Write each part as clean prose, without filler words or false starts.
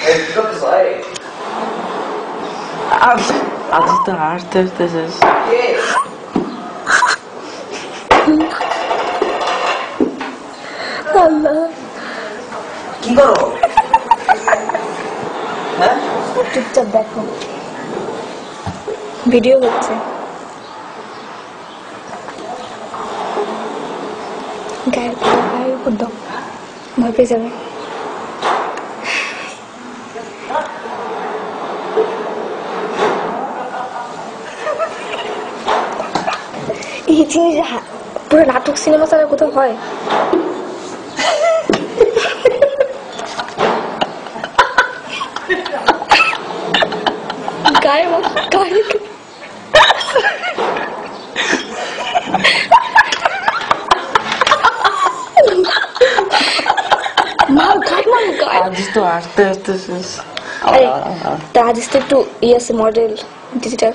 আজ তো হাসতে হাসতে শেষ। কি করো? চুপচাপ দেখো, ভিডিও হচ্ছে। গায়ের উপর দাও, ভয় পেয়ে যাবে। এই জিনিস পুরো নাটক সিনেমা ছাড়া কোথাও হয়? গায়ে গায়ে আজ তো হাসতে হাসতে শেষ। আজ তো একটু আছে মডেল ডিজিটাল।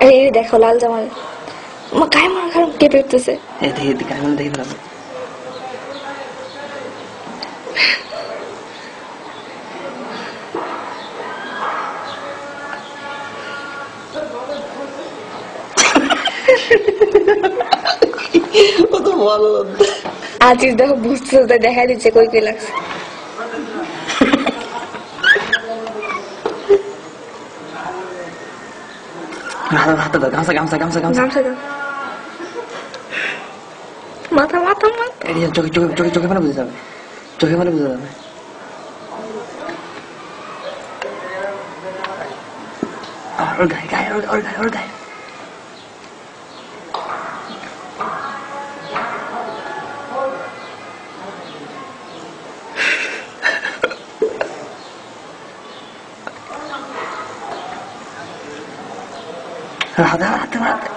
এই দেখো লাল জামাল গায়ে মার খারাপ কেঁপে উঠতেছে। দেখি আজিজ দেখো বুঝতে দেখা দিচ্ছে কই কে লাগছে। মাথা মাথা চোখে মানে বুঝে যাবে, চোখে মানে বুঝে যাবে। ওর গায়ে ওর গায়ে হাতে